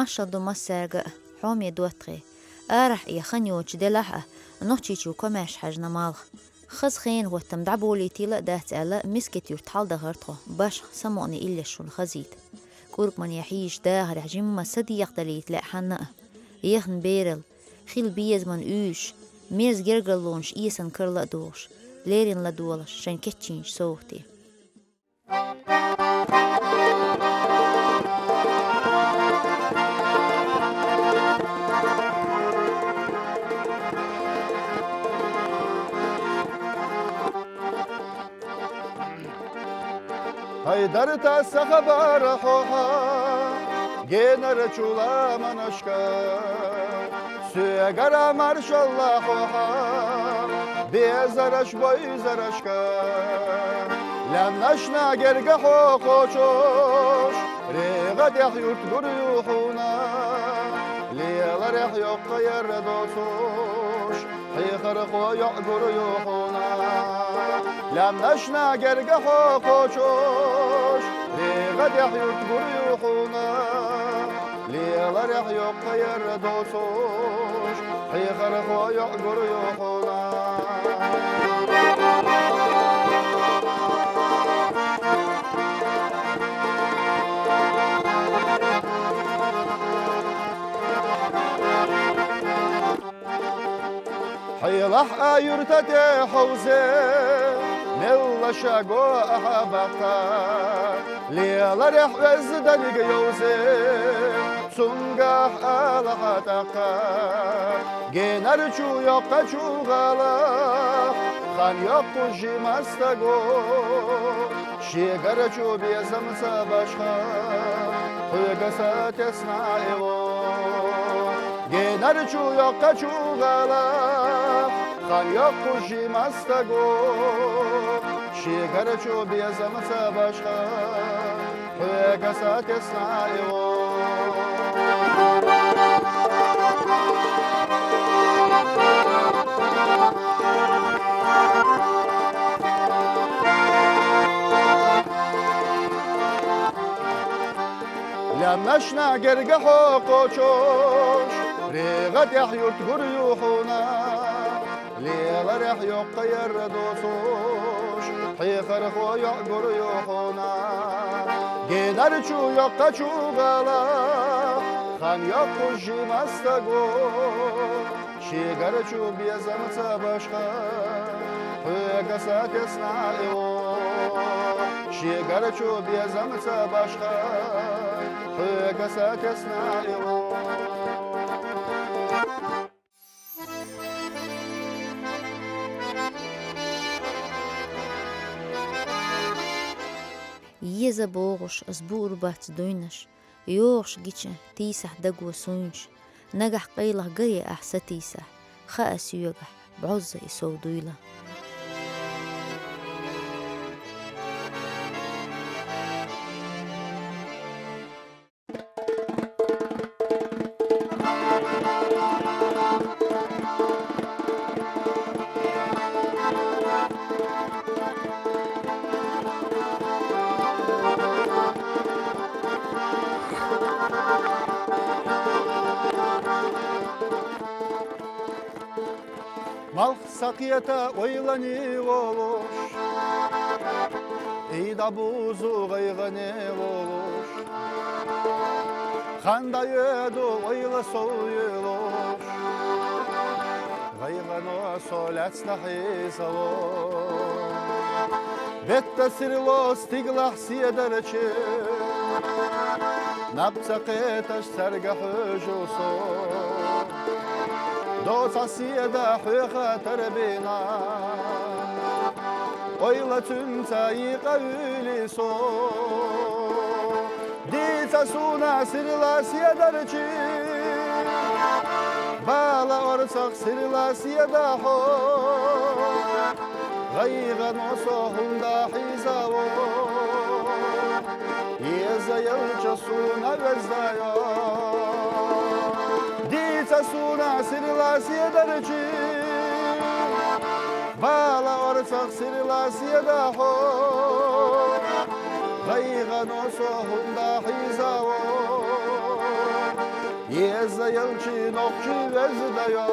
ماشا دو مسرق حومي دوتغي أرح يخنيوش دلحة نوتشيشو كماش حجنا مالغ خز خين وتم دعبولي تيلا دات ألا مسكت يرتحال دغرتغو باش سموني إلا شو الخزيد كورك من يحيش داهر حجم سدي يقتليت لا حنا يخن بيرل خيل بيز من اوش ميرز جرجلونش إيسن كرلا دوش ليرين لدولش شن كتشينش صوتي هيدر تسخبر خوها جنر چولا منشكا سيغر مرش الله خوها بيزرش بيزرشكا لم نشنا جرق خوكوشوش ريغد يحيوت بريوحونا ليغر يحيوك يردوسوش حيخر خو يعقر يوحونا لم نشنا جرق خوكوشوش ريغد يحيوت بريوحونا ليغر يحيوك يردوسوش حيخر خو يعقر يوحونا حيلح يرتدي حوزي نلا شاقو أحبتا ليلا ريح وزدني يوزي سنقح ألحتاقا جينر چو يقا چو غلا خان يقو جيمستقو شيقر چو بيزم سباشخا خويقسا تسنائيو جينر چو يقا چو غلا خان يقو جيمستقو شيقر چو بيزم سباشخا خويقسا تسنائيو لم نشنا جرق حوقوشوش ريغت يحيوت قريوحونا ليلا ريح يوقا يردوسوش حيخر خو يعقر يوحونا جينر چو يوقا چو غلا خان يوقو جيمستقو شيغر چو بيزم سباشخا خويقسا تسنائيو شيغر چو بيزم سباشخا خويقسا تسنائيو يزا بوغش أسبوع بات دوينش يوغش جيتش تيسح دقو سونش نجح قيله قرية أحسا تيسح خاس يوجح بعزة يسو دويلة Malk sakiyete oylani oluş İda buzu gaygani oluş Xanda yedu oyla soyuluş Gaygano soletsna hisaloş Bette sirlo stiglah siyederçi Nabtsaqetaş sergah juso دوتا سيدا حيخة تربينا قيلة تاي قولي سو ديتا سونا سرلا سيدا رجي بالا أرسق سرلا سيدا حو غيغا نوسو هندا حيزاو يزا يلجا سونا وزايو سونا سرلا سيدرجي بالا ورسق سرلا سيدا حو غيغا نوسو هندا حيزاو Yezayelçi nokçu vezdayo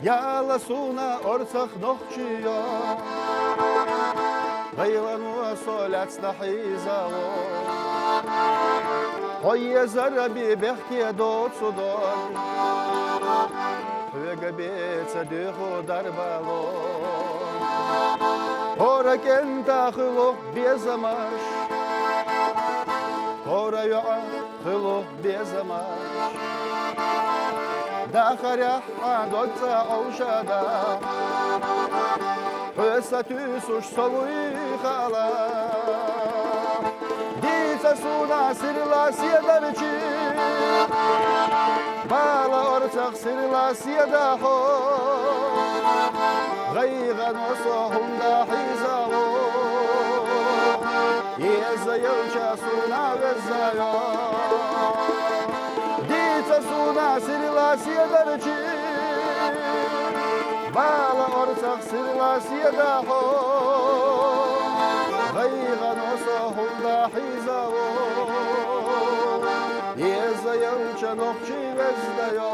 Yala suna ortak nokçuyo Gaylan ve solat stahizawo Hoye zarabi behkiye dotsudon Hüge betse dühu darbalo Hora kenta hılo bezamaş Hora yu'a hılo bezamaş Dakharya hadotsa avşada Hüsatü suş sovuy khala Dita suna sirla siyadarçı Bala ortak sirla siyada ho Gaygan ve sohunda hizavu Yezayelça suna vezzayo Dita suna sirla siyadarçı Bala ortak sirla siyada ho Gaygan ve sohunda hizavu Yezayelça nokçu vezdayo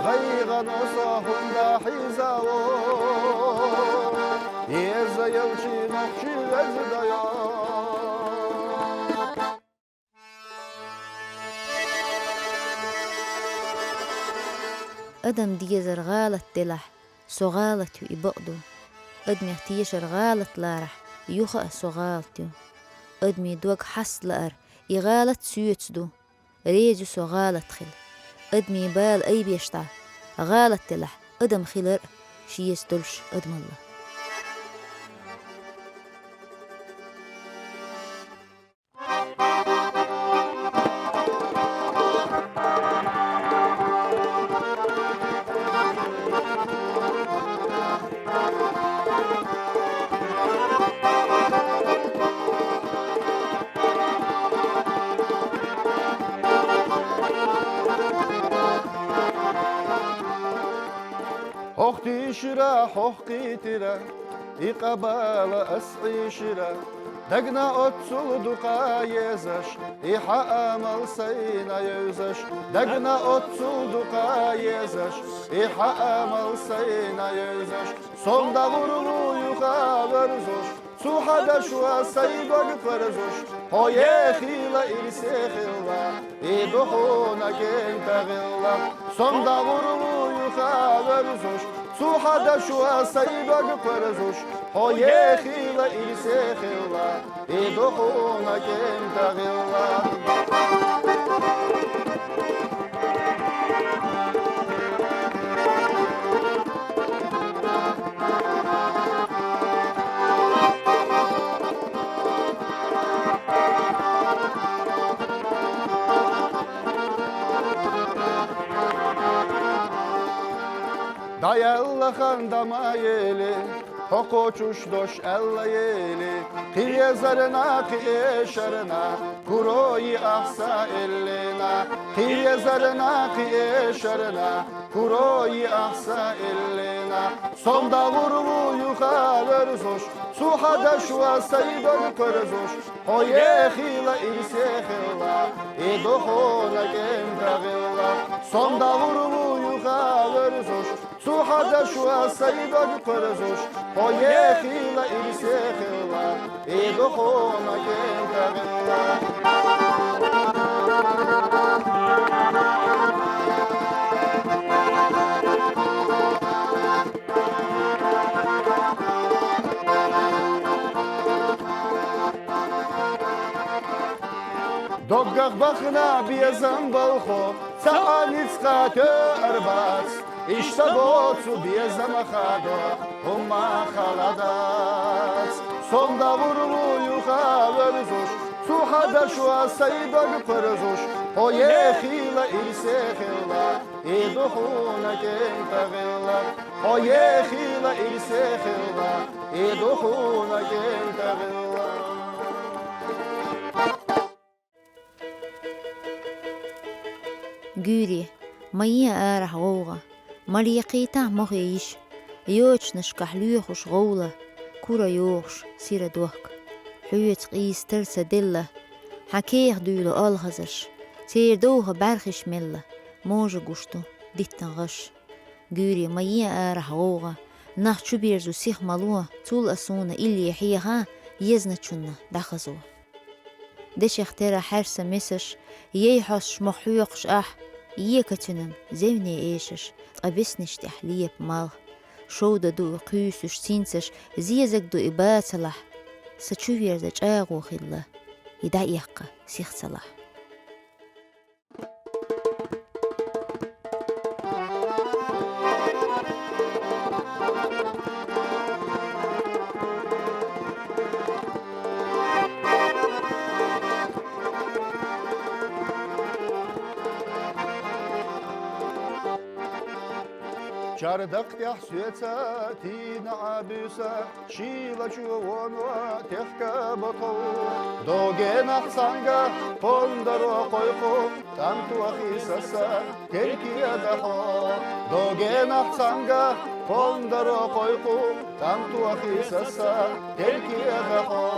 Gaygan ve sohunda hizavu Yezayelçi nokçu vezdayo أدم ديزر غالت دلح سو غالت يو إبقدو أدمي اختيشر غالت لارح يوخا سو غالتيو أدمي دوغ حس لأر إغالت سيوتسدو ريجو سو غالت خل أدمي بال أي بيشتع غالت دلح أدم خلر شيس دلش أدم الله Hohti shira hohki tira iqabala asqi shira Dagna otsul duqa yezash iha amal sayna yezash Dagna otsul duqa yezash iha amal sayna yezash Sonda vurulu yuqa verzosh Suhada shua saybag farzosh Hoye khila irse khila iduhuna kenta khila Sonda vurulu yuqa verzosh Suhada shua saybag farzosh Hoye khila irse khila iduhuna kenta khila Dayalla khandama yeli Hoko çuş doş ella yeli Kiye zarına kiye şarına Kuroyi ahsa ellina Kiye zarına kiye şarına Kuroyi ahsa ellina Sonda vurulu yuka verzoş Suhada şua sayban kırzoş Hoye khila irse khila İdohona genta gilla Sonda vurulu yuka verzoş Suhada şua sayban kırzoş Hoye khila irse khila İdohona genta gilla Doggach bachna biezam balcho Sa'anitska terbats Ishtabotsu biezam achado Huma chaladas Sonda vurulu yucha verzosh Suhada shua saibag perzosh Hoye khila irse khila Iduhuna kenta khila Hoye khila irse khila Iduhuna kenta khila Gyri, maia arah غوغا مريقيتا مغيش يوش نشكح ليوخش غولة كورا يوخش سيرا دوك حيوت قيس ترسا دلة حكيخ دولو الغزش تير دوغا برخش ملة موجة قشتو ديتن غش Gyri maia arah غوغا نح چو بيرزو سيخ مالوه طول أسونا إلي يحيها يزنا چونا دخزو دش اخترا حرسا مسش يحش محيوقش يكتنن زيني إيشش تقبسنش تحليب مال شودا دو قيسش سينسش زيزك دو إبات صلاح سچو بيرزج آغو خلا يدا يحقا سيخ صلاح Çardak teh süetse tina abüse şila çuvonwa tehka bato doge naksanga pondaro koyko tantu akhisasa terkiya daho doge naksanga pondaro koyko tantu akhisasa terkiya daho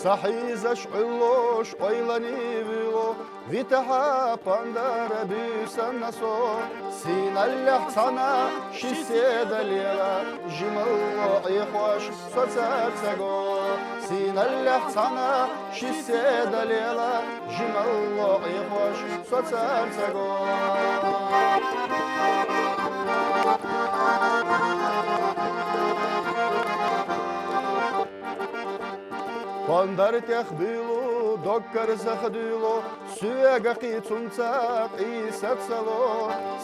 Sahizash ullosh oylani bilo vitaha pandara büsen naso sinallah sana şisedalera jimallo ihwash sotsatsago sinallah sana şisedalera jimallo ihwash sotsatsago Pandar tehbilo, dokkar zakhdilo, süega qitsuntsaq isatsalo,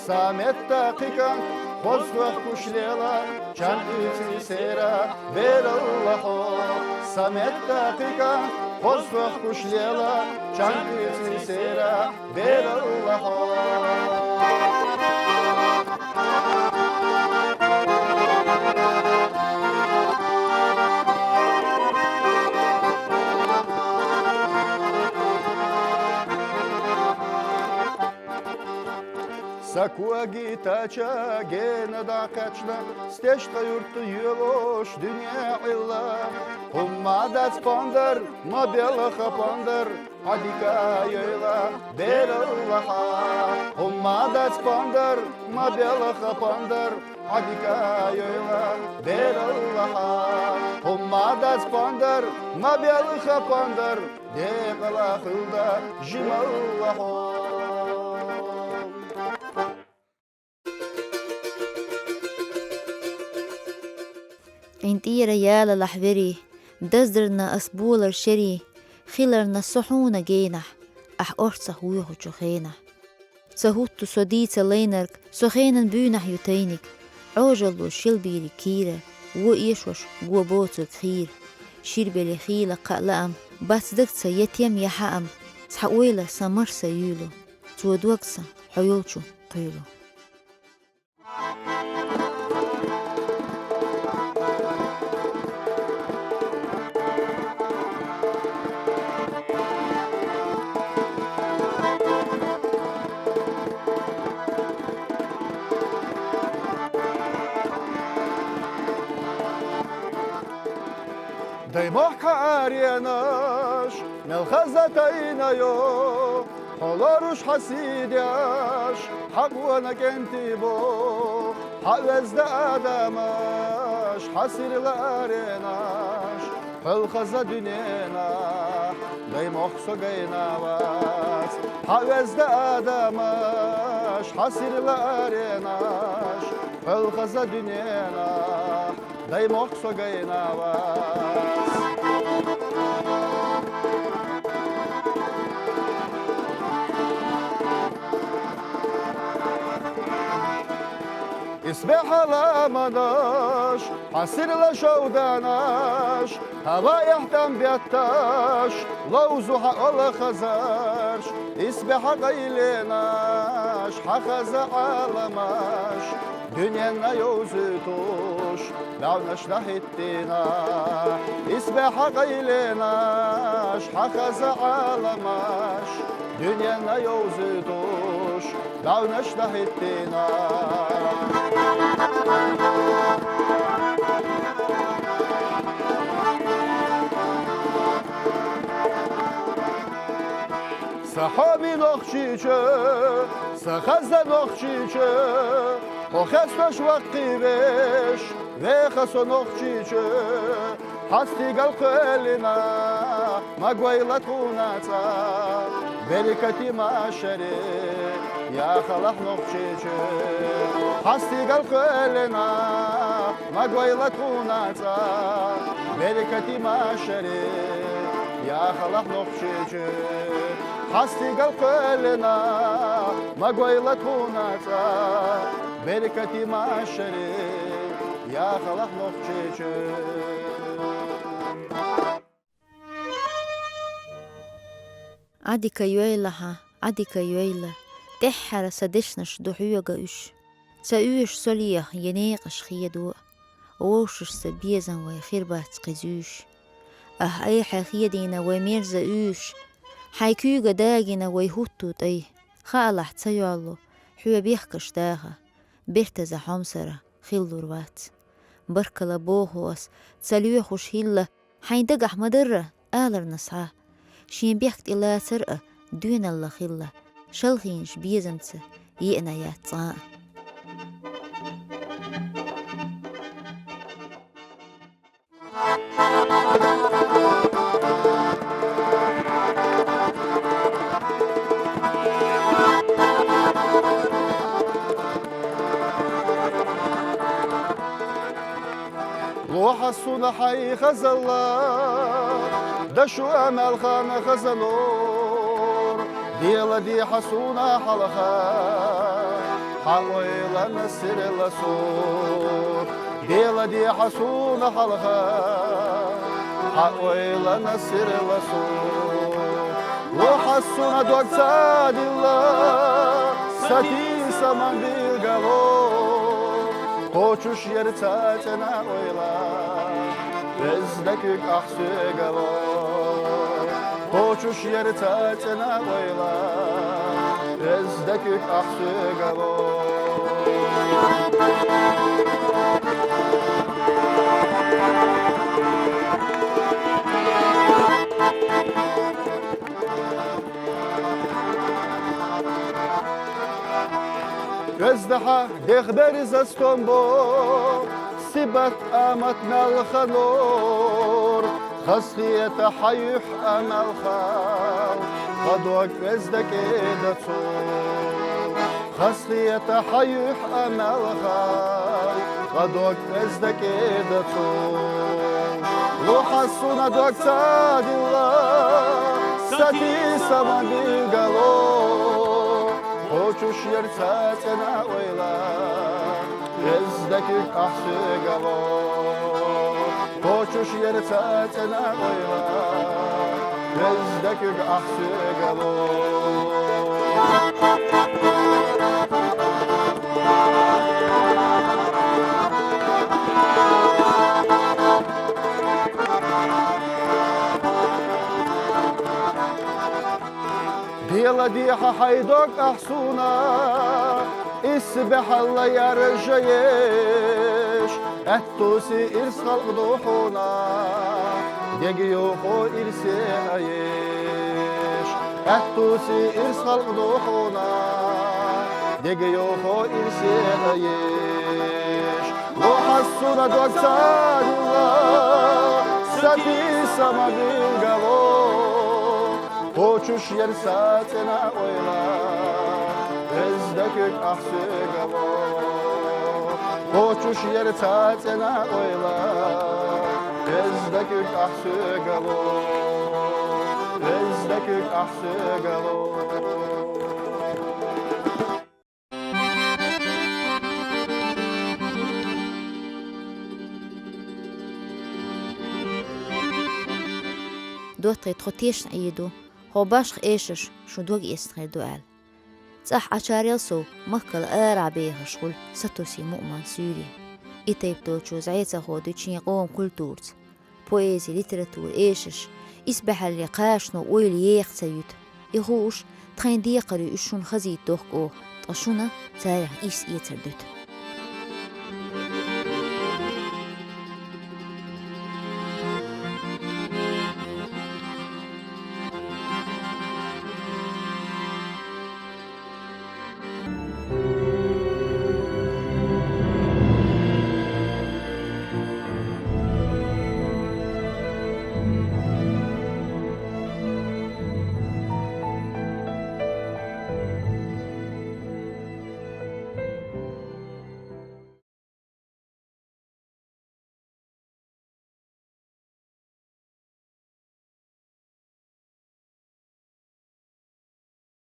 samet taqikan, khosvaq kushlela, chan itsi sera, berallahu, samet taqikan, khosvaq kushlela, chan itsi sera, berallahu. Sakua gitaça gene da kaçla steşta yurtu yoloş dünya illa Hummadat pandar ma bela pandar adika yayla belallaha Hummadat pandar ma bela pandar adika yayla belallaha Hummadat pandar ma bela pandar de qala khilda jimallahu انتي ريال الأحذري دزرنا أسبول الشري خلرنا الصحونة جينح أح أرصح ويهو شخينح سهوتو صديت لينرك سخينا بينح يتينك عوجلو شلبيري كيرة وإيشوش وبوتو كخير شيربلي خيلة قلقم بس دكتسا يتيم يحقم سحقويلة سمرسا يولو تودوكسا حيولشو قيلو Daymoh karyenash melchazatayna yo Holarush hasidyash habwana kentibo Havezde adamash hasirlarenash Pelchaza dünena daymoh sogaynawas Havezde adamash hasirlarenash Pelchaza dünena daymoh sogaynawas اسبح على مداش حصير لشوداناش هوا يحتم بيتاش لوزو حق خزارش اسبح قيلناش حخز علماش دنيانا يوزتوش لو نشلح التنا اسبح غيلناش حخز عالماش دنيانا يوزتوش لو نشلح التنا صحابي نخشيشة سخزة نخشيشة وخستش وقيبش وخسو نخشيشة حستي قلقلنا ما قويلتونا بركتي ما شري يا خلق نخشيشة حستي قلقلنا ما قويلتونا بركتي ما شري يا خلق نخشيشة حستي قلقلنا ما قويلتونا بركتي ما شري يا خلق نخشيشة عدي كيويلها عدي كيويلة تحر سدشنش دحوغة إش سأوش سوليه ينيقش خيدو ووشش سبيزن ويخير بات قزوش أي حخيدينا وميرزا أوش حيكوغة داغينا ويهوتو تاي خالح تسيوالو حوا بيحكش داغا بيرتزا حمسرة خيلو روات بركلا بوهوس تساليوخوش هيلا حيندقح مدرة آلر نسعاه شين بيحكت إلا سرقة دون الله خيلا شلخينش بيزنسة يئنا ياتصاء روح الصلحي خزلا دشو أمل خان خزلور ديلا دي حسونا حلخا حويلا نسر لسور ديلا دي حسونا حلخا حويلا نسر لسور روح الصنا دوكتا ديلا ساتي سمان بالغالور Koçuş yeri tatena oyla Bezdekük ahsü galo Koçuş yeri tatena oyla Bezdekük ahsü galo Gözdeha dehberiz astombo Sibat amat nalxanor خاصية حيح أمل خال غدوك وزدك إدتو خاصية حيح أمل خال غدوك وزدك إدتو روح السنة دوك ساد الله ساتي سما بالقلو Koçuş yer tatena oyla Bezdekük ahsü galo Koçuş yer tatena oyla Bezdekük ahsü galo ديلا ديحة حيدوك أحسونا اسبح الله يرجيش التوسي إرس خلق دوحونا ديجيوخو إرسي عيش التوسي إرس خلق دوحونا ديجيوخو إرسي عيش روح السنة دوكتان الله ساتي سما بالقلو Koçuş yer satına oyla Bezdekük ahsü galo Koçuş yer satına oyla Bezdekük ahsü galo Bezdekük ahsü galo دوتي تخطيش عيدو هو باشخ إيشش شو دوغ يستغير دوال صح عشاريلسو مكل آرع بيها شغل ستوسي مؤمن سوري إتيبتو تشوز عيسا خودو تشين قوم كولتورز بويزي ليتراتور إيشش إسبح اللي قاشنو ويل يخسيوت يغوش تخين ديقري إشون خزيت دوخ أو تغشونا تاريخ إيس يتردوت